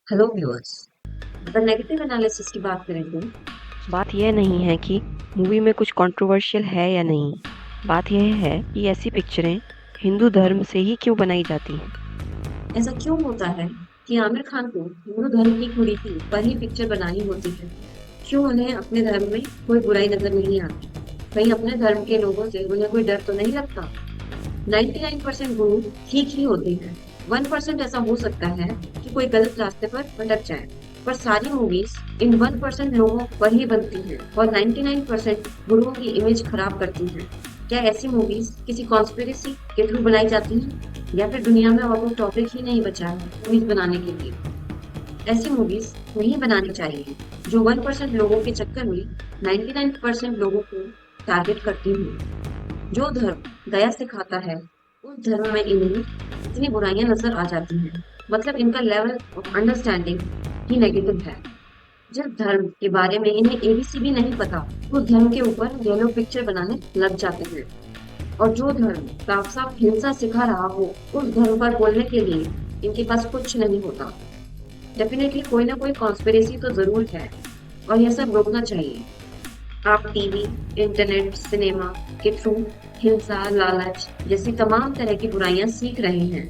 Hello viewers. अगर negative analysis की बात करें तो बात यह नहीं है कि मूवी में कुछ कंट्रोवर्शियल है या नहीं। बात यह है कि ऐसी पिक्चरें हिंदू धर्म से ही क्यों बनाई जाती हैं। ऐसा क्यों होता है कि आमिर खान को हिंदू धर्म की कुरीति पर ही पिक्चर बनानी होती है? क्यों उन्हें अपने धर्म में कोई बुराई नजर नहीं आती? कहीं अपने धर्म के लोगों से उन्हें कोई डर तो नहीं लगता? 99% गुरु ठीक ही होते हैं। 1% ऐसा हो सकता है कि कोई गलत रास्ते पर भटक जाए, पर सारी मूवीज इन 1% लोगों पर ही बनती हैं और 99% गुरुओं की इमेज खराब करती हैं। क्या ऐसी मूवीज किसी कॉन्स्पिरेसी के थ्रू बनाई जाती हैं, या फिर दुनिया में और कोई टॉपिक ही नहीं बचा है मूवीज बनाने के लिए? ऐसी मूवीज नहीं बनानी चाहिए जो 1% लोगों के चक्कर में 99% लोगों को टारगेट करती हूँ। जो धर्म दया सिखाता है, उस धर्म में इन्हें इतनी बुराइयां नजर आ जाती हैं। मतलब इनका level of understanding he negative है। जिस धर्म के बारे में इन्हें एबीसी भी नहीं पता, उस धर्म के ऊपर ये लोग पिक्चर बनाने लग जाते हैं। और जो धर्म साफ साफ हिंसा सिखा रहा हो, उस धर्म पर बोलने के लिए इनके पास कुछ नहीं होता। डेफिनेटली कोई ना कोई कॉन्स्पिरेसी तो जरूर है, और यह सब रोकना चाहिए। आप टीवी, इंटरनेट, सिनेमा के थ्रू हिंसा, लालच जैसी तमाम तरह की बुराइयां सीख रहे हैं।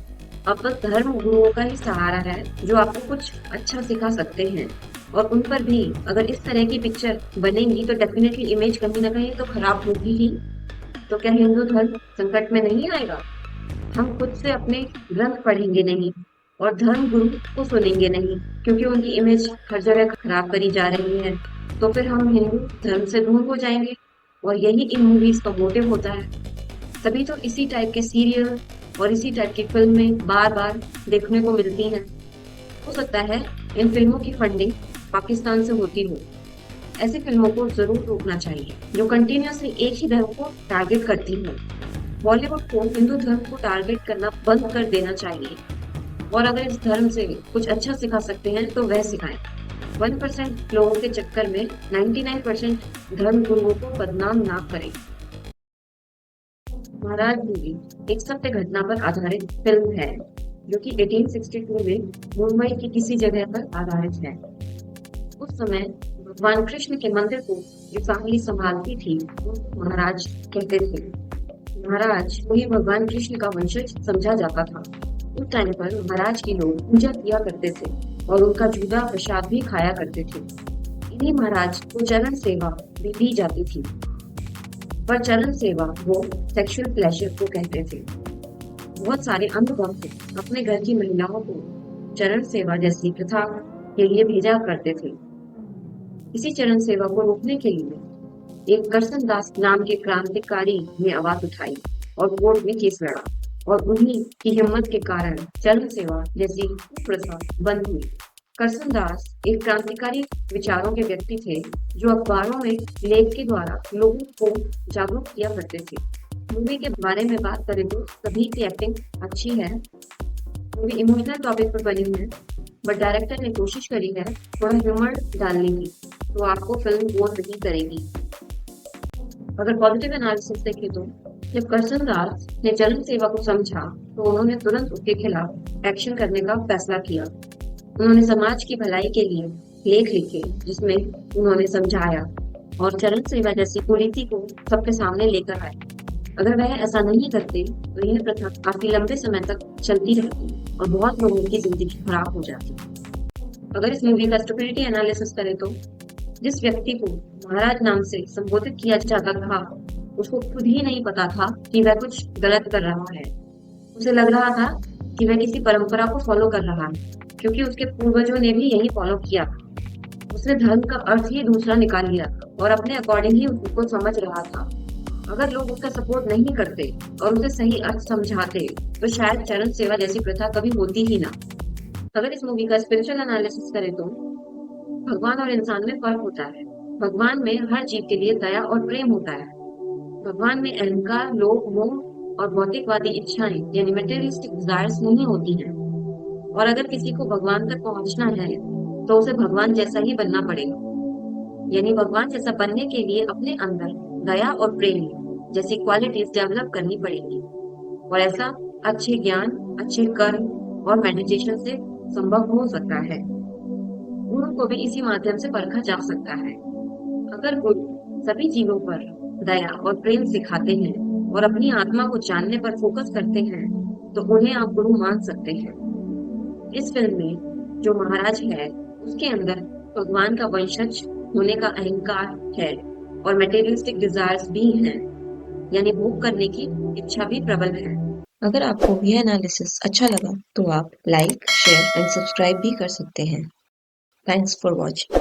अब बस धर्म गुरुओं का ही सहारा है जो आपको कुछ अच्छा सिखा सकते हैं। और उन पर भी अगर इस तरह की पिक्चर बनेंगी तो डेफिनेटली इमेज कहीं ना कहीं तो खराब होगी ही। तो क्या हिंदू धर्म संकट में नहीं आएगा? हम खुद से अपने ग्रंथ पढ़ेंगे नहीं और धर्म गुरु को सुनेंगे नहीं, क्योंकि उनकी इमेज हर जगह खराब करी जा रही है। तो फिर हम हिंदू धर्म से दूर हो जाएंगे, और यही इन मूवीज का मोटिव होता है। तभी तो इसी टाइप के सीरियल और इसी टाइप की फिल्में बार बार देखने को मिलती हैं। हो सकता है इन फिल्मों की फंडिंग पाकिस्तान से होती हो। ऐसी फिल्मों को जरूर रोकना चाहिए जो कंटिन्यूअसली एक ही धर्म को टारगेट करती हो। बॉलीवुड को हिंदू धर्म को टारगेट करना बंद कर देना चाहिए, और अगर इस धर्म से कुछ अच्छा सिखा सकते हैं तो वह सिखाएं। 1% लोगों के चक्कर में 99% धर्म गुरुओं को बदनाम ना करें। महाराज मूवी एक सत्य घटना पर आधारित फिल्म है, जो कि 1862 में मुंबई की किसी जगह पर आधारित है। उस समय भगवान कृष्ण के मंदिर को जो फैमिली संभालती थी वो महाराज कहते थे। महाराज को ही भगवान कृष्ण का वंशज समझा जाता था। उस टाइम पर महाराज के लोग पूजा किया करते थे और उनका जूदा प्रसाद भी खाया करते थे। इन्हीं महाराज को चरण सेवा भी दी जाती थी, पर चरण सेवा वो सेक्सुअल प्लेजर को कहते थे। बहुत सारे अंधभक्त अपने घर की महिलाओं को चरण सेवा जैसी प्रथा के लिए भेजा करते थे। इसी चरण सेवा को रोकने के लिए एक करसन दास नाम के क्रांतिकारी ने आवाज उठाई और कोर्ट में केस लड़ा, और उन्हीं की हिम्मत के कारण चरण सेवा जैसी कुप्रथा बंद हुई। करसन दास एक क्रांतिकारी विचारों के व्यक्ति थे, जो अखबारों में लेख के द्वारा लोगों को जागरूक किया करते थे। मूवी के बारे में बात करें तो सभी की एक्टिंग अच्छी है। मूवी इमोशनल टॉपिक पर बनी है, बट डायरेक्टर ने कोशिश करी है थोड़ा ह्यूमर डालने की, तो आपको फिल्म बोर नहीं करेगी। अगर पॉजिटिव एनालिसिस देखें तो जब करसन दास ने चरण सेवा को समझा तो उन्होंने तुरंत उसके खिलाफ एक्शन करने का फैसला किया। उन्होंने समाज की भलाई के लिए लेख लिखे, जिसमें उन्होंने समझाया और चरण सेवा जैसी कुरीति को सबके सामने लेकर आए। अगर वह ऐसा नहीं करते तो यह प्रथा काफी लंबे समय तक चलती रहती और बहुत लोगों की जिंदगी खराब हो जाती। अगर इस मूवी का स्टुपिडिटी एनालिसिस करें तो जिस व्यक्ति को महाराज नाम से संबोधित किया जाता था, उसको खुद ही नहीं पता था कि वह कुछ गलत कर रहा है। उसे लग रहा था कि वह किसी परंपरा को फॉलो कर रहा है, क्योंकि उसके पूर्वजों ने भी यही फॉलो किया था। उसने धर्म का अर्थ ही दूसरा निकाल लिया था और अपने अकॉर्डिंग ही उसको समझ रहा था। अगर लोग उसका सपोर्ट नहीं करते और उसे सही अर्थ समझाते तो शायद चरण सेवा जैसी प्रथा कभी होती ही ना। अगर इस मूवी का स्पिरिचुअल एनालिसिस करें तो भगवान और इंसान में फर्क होता है। भगवान में हर जीव के लिए दया और प्रेम होता है। भगवान में अहंकार, लोभ, मोह और भौतिकवादी इच्छाएं यानी मटेरियलिस्टिक डिजायर्स नहीं होती हैं। और अगर किसी को भगवान तक पहुंचना है तो उसे भगवान जैसा ही बनना पड़ेगा। यानी भगवान जैसा बनने के लिए अपने अंदर दया और प्रेम जैसी क्वालिटीज डेवलप करनी पड़ेगी, और ऐसा अच्छे ज्ञान, अच्छे कर्म और मेडिटेशन से संभव हो सकता है। गुरु को भी इसी माध्यम से परखा जा सकता है। अगर गुरु सभी जीवों पर दया और प्रेम सिखाते हैं और अपनी आत्मा को जानने पर फोकस करते हैं, तो उन्हें आप गुरु मान सकते हैं। इस फिल्म में जो महाराज है, उसके अंदर भगवान का वंशज होने का अहंकार है और मटेरियलिस्टिक डिजायर्स भी हैं, यानी भोग करने की इच्छा भी प्रबल है। अगर आपको यह एनालिसिस अच्छा लगा तो आप लाइक, शेयर एंड सब्सक्राइब भी कर सकते हैं। Thanks for watching.